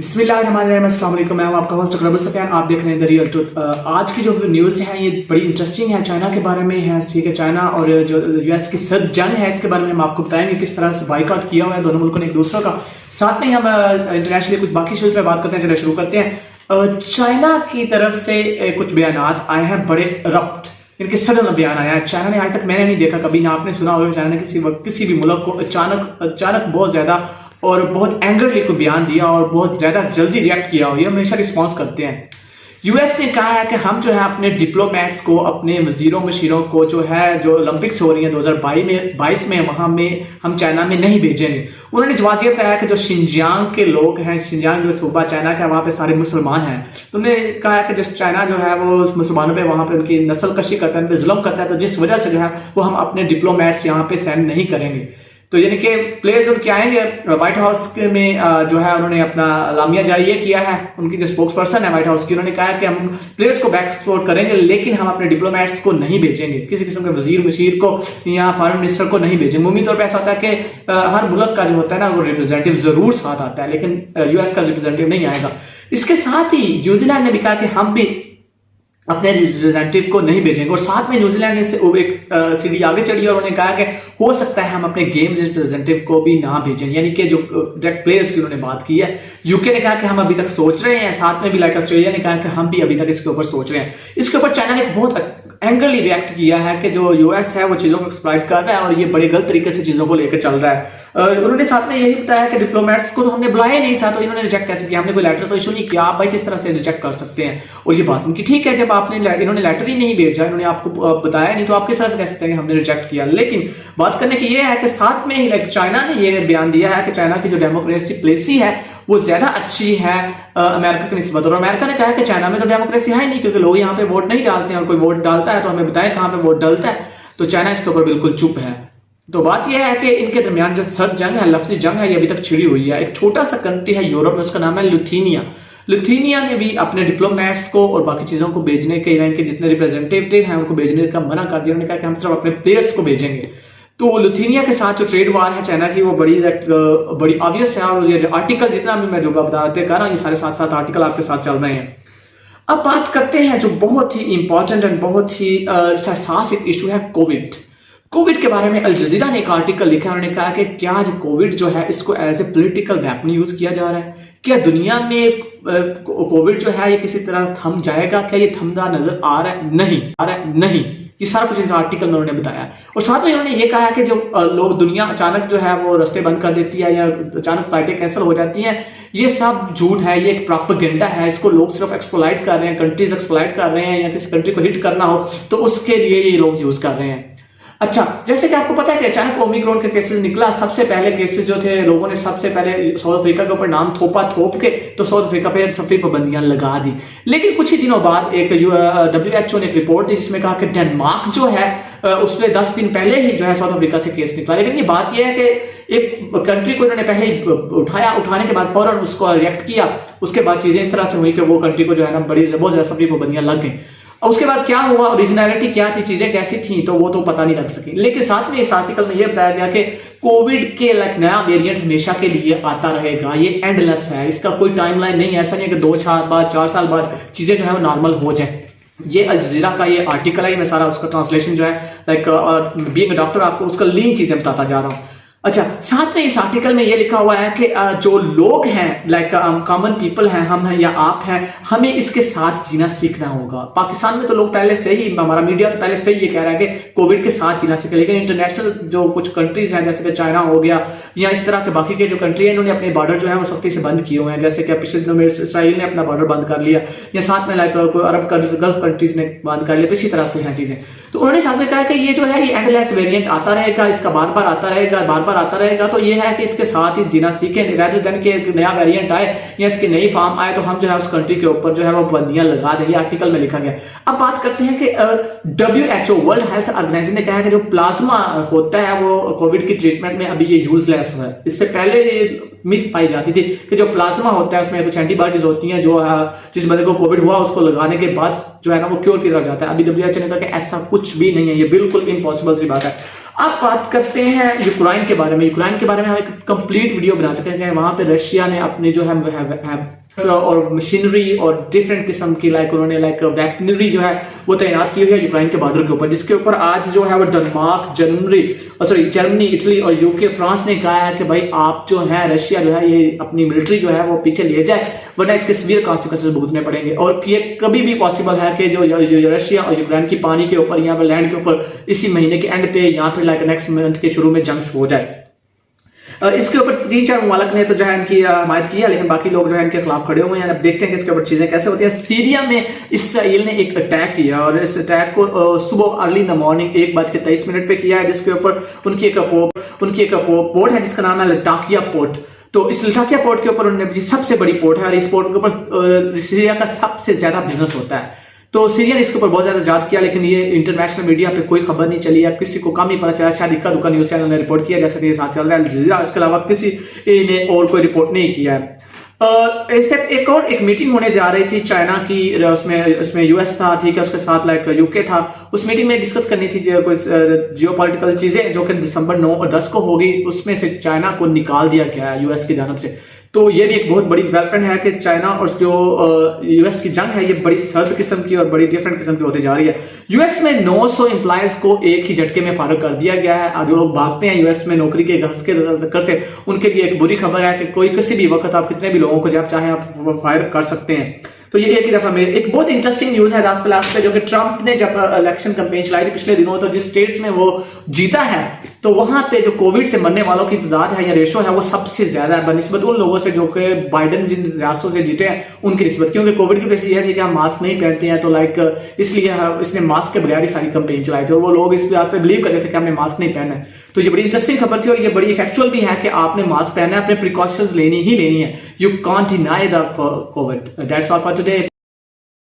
बिस्मिल्लाहिर्रहमानिर्रहीम, अस्सलाम वालेकुम। मैं हूं आपका होस्ट अकबर सफियान। आप देख रहे हैं द रियल ट्रुथ। आज की जो न्यूज़ है ये बड़ी इंटरेस्टिंग है, चाइना के बारे में है। ठीक है, चाइना और जो यूएस की सर्द जंग है इसके बारे में हम आपको बताएंगे किस तरह से बाइकआउट किया हुआ है दोनों मुल्कों ने एक दूसरे का। साथ में हम इंटरनेशनली कुछ बाकी इश्यूज पे बात करते हैं। चलिए शुरू करते हैं। चाइना की तरफ से कुछ बयान आए हैं बड़े रप्ट, इनके सडन बयान आया है। चाइना ने आज तक मैंने नहीं देखा कभी ना आपने सुना होगा चाइना ने किसी भी मुल्क को अचानक बहुत ज्यादा और बहुत एंग्रली को बयान दिया और बहुत ज्यादा जल्दी रिएक्ट किया हो। ये हमेशा रिस्पॉन्स करते हैं। यूएस ने कहा है कि हम जो है अपने डिप्लोमेट्स को, अपने वजीरों मशीरों को जो ओलंपिक्स हो रही है 2022 में वहां में हम चाइना में नहीं भेजेंगे। उन्होंने जवाब ये बताया कि जो शिंजियांग के लोग हैं, शिंजियांग जो सूबा चाइना का, वहां पे सारे मुसलमान हैं। तो उन्होंने कहा है कि जो चाइना जो है वो मुसलमानों पे वहां पे उनकी नस्ल कशी करता है, जुल्म करता है, तो जिस वजह से जो है वो हम अपने डिप्लोमेट्स यहाँ पे सेंड नहीं करेंगे। तो यानी कि प्लेयर्स उनके आएंगे व्हाइट हाउस में जो है उन्होंने अपना लामिया जारी ये किया है। उनकी जो स्पोक्स पर्सन है व्हाइट हाउस की, उन्होंने कहा है कि हम प्लेयर्स को बैक एक्सपोर्ट करेंगे लेकिन हम अपने डिप्लोमेट्स को नहीं भेजेंगे, किसी किस्म के वजीर मशीर को या फॉरेन मिनिस्टर को नहीं भेजेंगे। उम्मीद तौर पर ऐसा होता है कि हर मुल्क का जो होता है ना वो रिप्रेजेंटेटिव जरूर साथ आता है, लेकिन यूएस का रिप्रेजेंटेटिव नहीं आएगा। इसके साथ ही न्यूजीलैंड ने भी कहा कि हम भी अपने रिप्रेजेंटेटिव को नहीं भेजेंगे। और साथ में न्यूजीलैंड ने एक सीढ़ी आगे चढ़ी और उन्होंने कहा कि हो सकता है हम अपने गेम रिप्रेजेंटेटिव को भी ना भेजें, यानी कि जो डायरेक्ट प्लेयर्स की उन्होंने बात की है। यूके ने कहा कि हम अभी तक सोच रहे हैं, साथ में भी लाइक ऑस्ट्रेलिया ने कहा कि हम भी अभी तक इसके ऊपर सोच रहे हैं। इसके ऊपर चाइना ने बहुत एंग्रली रिएक्ट किया है कि जो यूएस है वो चीजों को एक्सप्लॉइट कर रहा है और ये बड़े गलत तरीके से चीजों को लेकर चल रहा है। उन्होंने साथ में यही बताया कि डिप्लोमेट्स को तो हमने बुलाया नहीं था, तो इन्होंने रिजेक्ट कैसे किया, हमने कोई लेटर तो इशू नहीं किया, आप भाई किस तरह से रिजेक्ट कर सकते हैं। और ये बात उनकी ठीक है, जब आपने इन्होंने लेटर ही नहीं भेजा, इन्होंने आपको बताया नहीं, तो आप किस तरह से कह सकते हैं कि हमने रिजेक्ट किया। लेकिन बात करने की ये है कि साथ में ही लाइक चाइना ने ये बयान दिया है कि चाइना की जो डेमोक्रेसी पॉलिसी है वो ज्यादा अच्छी है अमेरिका की निस्बत। और अमेरिका ने कहा है कि चाइना में तो डेमोक्रेसी है ही नहीं, क्योंकि लोग यहाँ पे वोट नहीं डालते हैं और कोई वोट डालता है तो हमें बताएं कहां पे वोट डालता है। तो चाइना इसके ऊपर बिल्कुल चुप है। तो बात यह है कि इनके दरमियान जो सर्द जंग है, लफ्जी जंग है, ये अभी तक छिड़ी हुई है। एक छोटा सा कंट्री है यूरोप में, उसका नाम है लिथुआनिया। लिथुआनिया ने भी अपने डिप्लोमेट्स को और बाकी चीजों को भेजने के, इनके जितने रिप्रेजेंटेटिव हैं उनको भेजने का मना कर दिया। उन्होंने कहा कि हम सिर्फ अपने प्लेयर्स को भेजेंगे। तो लिथुआनिया के साथ जो ट्रेड वार है चाइना की वो बड़ी ऑब्वियस है। और ये आर्टिकल जितना भी मैं जो बताते कर रहा हूँ, ये सारे साथ साथ आर्टिकल आपके साथ चल रहे हैं। अब बात करते हैं जो बहुत ही इंपॉर्टेंट एंड बहुत ही हसास एक इशू है, कोविड के बारे में। अल जजीरा ने एक आर्टिकल लिखा है, उन्होंने कहा कि क्या आज कोविड जो है इसको as a political weapon use किया जा रहा है। क्या दुनिया में कोविड जो है ये किसी तरह थम जाएगा? क्या ये थमदा नजर आ रहा है? नहीं। ये सारा कुछ इस आर्टिकल में उन्होंने बताया। और साथ में उन्होंने ये कहा है कि जो लोग, दुनिया अचानक जो है वो रास्ते बंद कर देती है या अचानक फ्लाइटें कैंसिल हो जाती हैं, ये सब झूठ है, ये एक प्रोपेगेंडा है। इसको लोग सिर्फ एक्सप्लॉइट कर रहे हैं, कंट्रीज एक्सप्लॉइट कर रहे हैं, या किसी कंट्री को हिट करना हो तो उसके लिए ये लोग यूज कर रहे हैं। अच्छा, जैसे कि आपको पता है कि अचानक ओमिक्रॉन के केसेस निकला। सबसे पहले केसेस जो थे, लोगों ने सबसे पहले साउथ अफ्रीका के ऊपर नाम थोप के तो साउथ अफ्रीका पे सभी पाबंदियां लगा दी। लेकिन कुछ ही दिनों बाद एक WHO ने एक रिपोर्ट दी जिसमें कहा कि डेनमार्क जो है उसमें 10 दिन पहले ही जो है साउथ अफ्रीका से केस निकला। लेकिन ये बात यह है कि एक कंट्री को इन्होंने पहले ही उठाने के बाद फौरन उसको रिएक्ट किया। उसके बाद चीजें इस तरह से हुई कि वो कंट्री को जो है ना बहुत ज्यादा सभी पाबंदियां लग गई। और उसके बाद क्या हुआ, ओरिजिनलिटी क्या थी, चीजें कैसी थी, तो वो तो पता नहीं लग सकी। लेकिन साथ में इस आर्टिकल में ये बताया गया कि कोविड के नया वेरिएंट हमेशा के लिए आता रहेगा, ये एंडलेस है, इसका कोई टाइमलाइन नहीं है। ऐसा नहीं है कि 2 साल बाद 4 साल बाद चीजें जो है वो नॉर्मल हो जाए। ये अल जजीरा का ये आर्टिकल है, मैं सारा उसका ट्रांसलेशन जो है लाइक बीइंग अ डॉक्टर आपको उसका लीन चीजें बताता जा रहा हूँ। अच्छा, साथ में इस आर्टिकल में ये लिखा हुआ है कि जो लोग हैं लाइक कॉमन पीपल हैं, हम हैं या आप हैं, हमें इसके साथ जीना सीखना होगा। पाकिस्तान में तो लोग पहले से ही, हमारा मीडिया तो पहले से ही ये कह रहा है कि कोविड के साथ जीना सीखे। लेकिन इंटरनेशनल जो कुछ कंट्रीज हैं जैसे कि चाइना हो गया या इस तरह के बाकी के जो कंट्री है, इन्होंने अपने बॉर्डर जो है वो सख्ती से बंद किए हुए हैं। जैसे कि पिछले दिनों में इसराइल ने अपना बॉर्डर बंद कर लिया, या साथ में लाइक अरब गल्फ कंट्रीज ने बंद कर लिया। तो इसी तरह से हैं चीजें। तो उन्होंने साथ में कहा कि ये जो है ये एंडलेस वेरिएंट आता रहेगा, इसका बार बार आता रहेगा। तो ये है कि इसके साथ ही जीना सीखें, रेदर देन कि एक नया वेरिएंट आए या इसकी नई फॉर्म आए तो हम जो है उस कंट्री के ऊपर जो है वो पाबंदियां लगा दें। ये आर्टिकल में लिखा गया। अब बात करते हैं कि WHO वर्ल्ड हेल्थ ऑर्गेनाइजेशन ने कहा है कि जो प्लाज्मा होता है वो कोविड की ट्रीटमेंट में अभी ये यूजलेस है। इससे पहले ये मिथ पाई जाती थी कि जो प्लाज्मा होता है उसमें कुछ एंटीबॉडीज होती हैं, जो जिस बंदे को कोविड हुआ उसको लगाने के बाद जो है ना वो क्योर किया जाता है। अभी WHO ने कहा कि ऐसा कुछ भी नहीं है, ये बिल्कुल इम्पॉसिबल सी बात है। अब बात करते हैं यूक्रेन के बारे में। यूक्रेन के बारे में हम एक कंप्लीट वीडियो बना चुके हैं। वहां पे रशिया ने अपने जो है और मशीनरी और डिफरेंट किस्म की उन्होंने वेपनरी जो है वो तैनात की हुई है यूक्रेन के बॉर्डर के ऊपर, जिसके ऊपर आज जो है वो डेनमार्क, जर्मनी, इटली और यूके, फ्रांस ने कहा है कि भाई आप जो है रशिया जो है ये अपनी मिलिट्री जो है वो पीछे ले जाए, वरना इसके सीवियर कॉन्सिक्वेंसेस भुगतने पड़ेंगे। और ये कभी भी पॉसिबल है कि जो रशिया और यूक्रेन की पानी के ऊपर या लैंड के ऊपर इसी महीने के एंड पे या फिर नेक्स्ट मंथ के शुरू में जंग हो जाए। इसके ऊपर 3-4 मुमालिक ने तो जो है इनकी हमायत की है, लेकिन बाकी लोग जो है इनके खिलाफ खड़े हुए हैं। अब देखते हैं कि इसके ऊपर चीजें कैसे होती हैं। सीरिया में इसराइल ने एक अटैक किया और इस अटैक को सुबह अर्ली इन द मॉर्निंग 1:23 पे किया है, जिसके ऊपर उनकी एक पोर्ट है जिसका नाम है लटाकिया पोर्ट। तो इस लटाकिया पोर्ट के ऊपर उन्होंने, सबसे बड़ी पोर्ट है और इस पोर्ट के ऊपर सीरिया का सबसे ज्यादा बिजनेस होता है। तो सीरिया ने इसके ऊपर बहुत ज्यादा जांच किया, लेकिन ये इंटरनेशनल मीडिया पे कोई खबर नहीं चली या किसी को कम ही पता चला। शायद इक्का दुक्का न्यूज चैनल ने रिपोर्ट किया, जैसा कि ये साथ चल रहा है अल जज़ीरा, इसके अलावा किसी ने और कोई रिपोर्ट नहीं किया है। ऐसे एक मीटिंग होने जा रही थी चाइना की, उसमें यूएस था, ठीक है, उसके साथ यूके था। उस मीटिंग में डिस्कस करनी थी कुछ जियोपॉलिटिकल चीजें जो कि दिसंबर 9 और 10 को होगी। उसमें से चाइना को निकाल दिया गया है यूएस की जानब से। तो ये भी एक बहुत बड़ी डेवलपमेंट है कि चाइना और जो यूएस की जंग है ये बड़ी सर्द किस्म की और बड़ी डिफरेंट किस्म की होती जा रही है। यूएस में 900 एम्प्लॉयज को एक ही झटके में फारिग कर दिया गया है। जो लोग भागते हैं यूएस में नौकरी के घस के चक्कर से, उनके लिए एक बुरी खबर है कि कोई किसी भी वक्त आप कितने भी लोगों को जब चाहे आप फायर कर सकते हैं। तो ये एक ही दफा में एक बहुत इंटरेस्टिंग न्यूज है लास्ट पे, जो कि ट्रंप ने जब इलेक्शन कैंपेन चलाई थी पिछले दिनों, तो जिस स्टेट्स में वो जीता है तो वहां पे जो कोविड से मरने वालों की तादाद है या रेशो है वो सबसे ज्यादा है बनिस्बत उन लोगों से जो कि बाइडेन जिन रियासतों से जीते हैं उनकी निस्बत। क्योंकि कोविड की वजह से यह थी कि हम मास्क नहीं पहनते हैं, तो इसलिए इसने मास्क के बगैर ही सारी कैंपेन चलाई थी और वो लोग इस बात पे बिलीव करते थे कि हमने मास्क नहीं पहना है। तो ये बड़ी इंटरेस्टिंग खबर थी और ये बड़ी फैक्चुअल भी है कि आपने मास्क पहना है, अपने प्रिकॉशंस लेनी ही लेनी है। You can't deny the Covid. That's all for today.